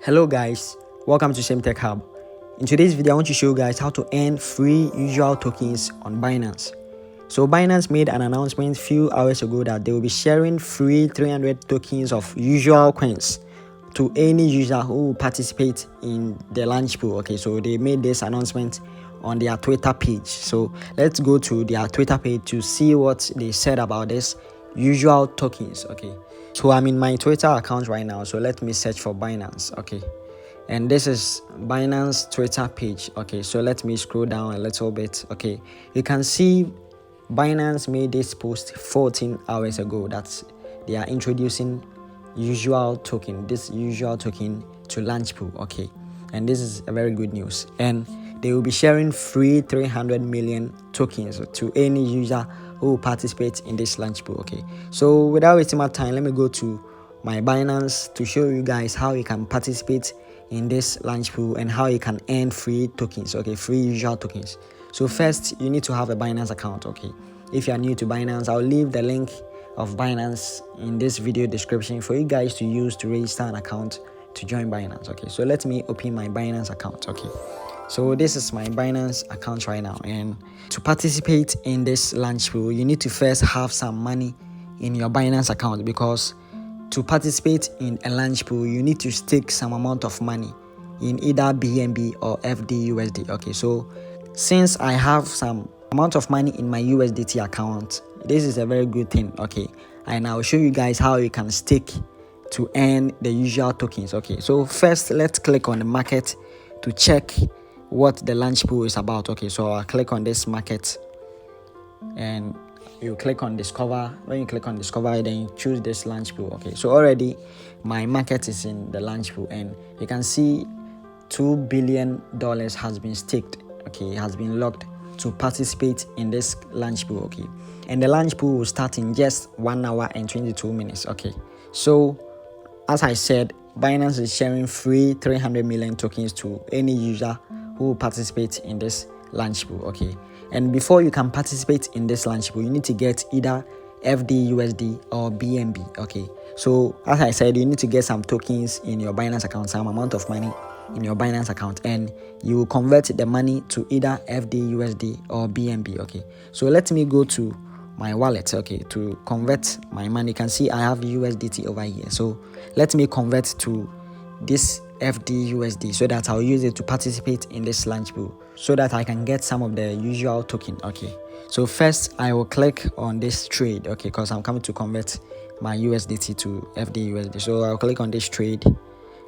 Hello guys, welcome to Same Tech Hub. In today's video, I want to show you guys how to earn free usual tokens on Binance. So Binance made an announcement a few hours ago that they will be sharing free 300 tokens of usual coins to any user who will participate in the LaunchPool. Okay, so they made this announcement on their Twitter page. So let's go to their Twitter page to see what they said about this usual tokens. Okay, so I'm in my Twitter account right now, so let me search for Binance. Okay, and this is Binance Twitter page. Okay, so let me scroll down a little bit. Okay, you can see Binance made this post 14 hours ago that they are introducing this usual token to LaunchPool. Okay, and this is a very good news, and they will be sharing free 300 million tokens to any user who will participate in this LaunchPool. Okay, so without wasting my time, let me go to my Binance to show you guys how you can participate in this LaunchPool and how you can earn free tokens. Okay, free usual tokens. So first, you need to have a Binance account. Okay, if you are new to Binance, I'll leave the link of Binance in this video description for you guys to use to register an account to join Binance. Okay, so let me open my Binance account. Okay, so this is my Binance account right now, and to participate in this LaunchPool, you need to first have some money in your Binance account, because to participate in a LaunchPool, you need to stake some amount of money in either BNB or FDUSD. Okay, so since I have some amount of money in my USDT account, this is a very good thing. Okay, and I'll show you guys how you can stake to earn the usual tokens. Okay, so first let's click on the market to check what the LaunchPool is about. Okay, so I'll click on this market and you click on discover. When you click on discover, then you choose this LaunchPool. Okay, so already my market is in the LaunchPool, and you can see $2 billion has been staked. Okay, it has been locked to participate in this LaunchPool. Okay, and the LaunchPool will start in just 1 hour and 22 minutes. Okay, so as I said, Binance is sharing free 300 million tokens to any user who will participate in this LaunchPool. Okay, and before you can participate in this LaunchPool, you need to get either FDUSD or BNB. Okay, so as I said, you need to get some tokens in your Binance account, some amount of money in your Binance account, and you will convert the money to either FDUSD or BNB. Okay, so let me go to my wallet. Okay, to convert my money, you can see I have USDT over here, so let me convert to this FDUSD so that I'll use it to participate in this LaunchPool, so that I can get some of the usual token. Okay, so first I will click on this trade. Okay, because I'm coming to convert my USDT to FDUSD, so I'll click on this trade,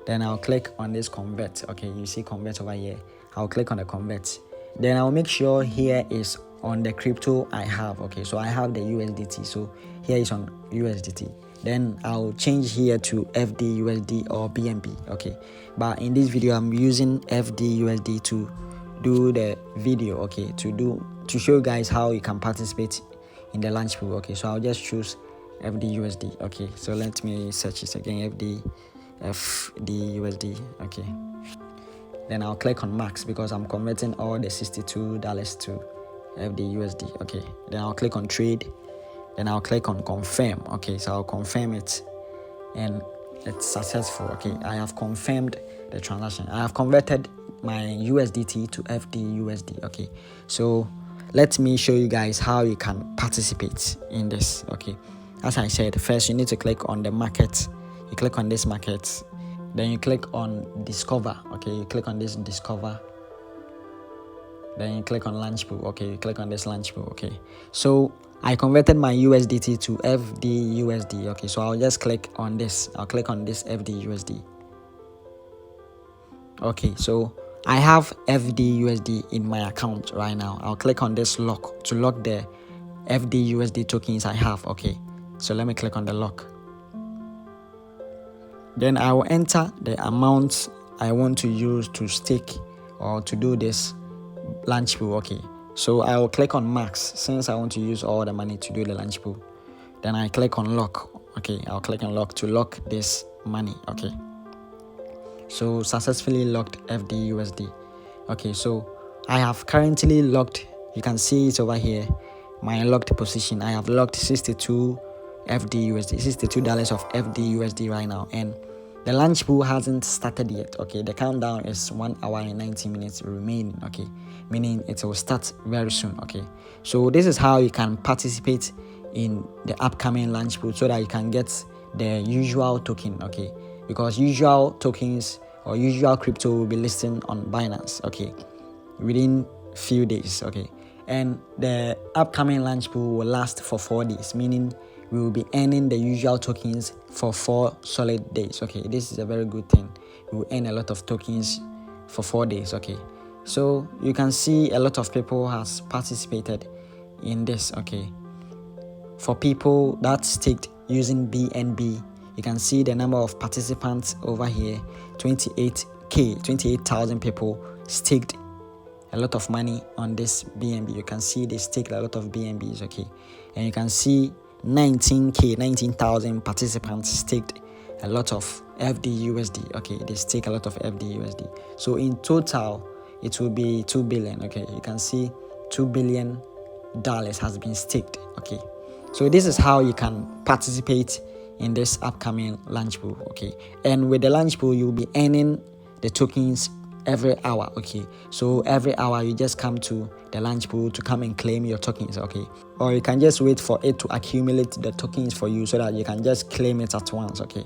then I'll click on this convert. Okay, you see convert over here. I'll click on the convert, then I'll make sure here is on the crypto I have. Okay, so I have the USDT, so here is on USDT. Then I'll change here to FDUSD or BNB. Okay, but in this video I'm using FDUSD to do the video. Okay, to show you guys how you can participate in the LaunchPool. Okay, so I'll just choose FDUSD. Okay, so let me search it again, FDUSD. Okay, then I'll click on max because I'm converting all the $62 to FDUSD. Okay, then I'll click on trade, then I'll click on confirm. Okay, so I'll confirm it and it's successful. Okay, I have confirmed the transaction. I have converted my USDT to FDUSD. Okay, so let me show you guys how you can participate in this. Okay, as I said, first you need to click on the market. You click on this market, then you click on discover. Okay, you click on this discover, then you click on LaunchPool. Okay, you click on this LaunchPool. Okay, so I converted my USDT to FDUSD. Okay, so I'll just click on this. I'll click on this FDUSD. Okay, so I have FDUSD in my account right now. I'll click on this lock to lock the FDUSD tokens I have. Okay, so let me click on the lock. Then I will enter the amount I want to use to stake or to do this LaunchPool. Okay, so I will click on max since I want to use all the money to do the LaunchPool. Then I click on lock. Okay, I'll click on lock to lock this money. Okay, so successfully locked FDUSD. Okay, so I have currently locked, you can see it over here, my locked position. I have locked 62 FDUSD, $62 of FDUSD right now, and the launch pool hasn't started yet. Okay, the countdown is 1 hour and 90 minutes remaining. Okay, meaning it will start very soon. Okay, so this is how you can participate in the upcoming launch pool so that you can get the usual token. Okay, because usual tokens or usual crypto will be listed on Binance. Okay, within few days. Okay, and the upcoming launch pool will last for 4 days, meaning we will be earning the usual tokens for 4 solid days. Okay, this is a very good thing. We will earn a lot of tokens for 4 days. Okay, so you can see a lot of people has participated in this. Okay, for people that staked using BNB, you can see the number of participants over here. 28,000 people staked a lot of money on this BNB. You can see they staked a lot of BNBs. Okay, and you can see 19,000 participants staked a lot of FDUSD. Okay, they stake a lot of FDUSD. So in total, it will be 2 billion. Okay, you can see $2 billion has been staked. Okay, so this is how you can participate in this upcoming launch pool. Okay, and with the launch pool, you'll be earning the tokens every hour. Okay, so every hour you just come to the launch pool to come and claim your tokens. Okay, or you can just wait for it to accumulate the tokens for you so that you can just claim it at once. Okay,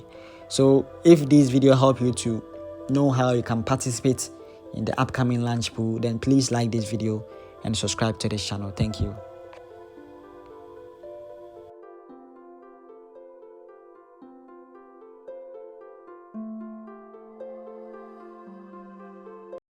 so if this video helped you to know how you can participate in the upcoming launch pool, then please like this video and subscribe to this channel. Thank you.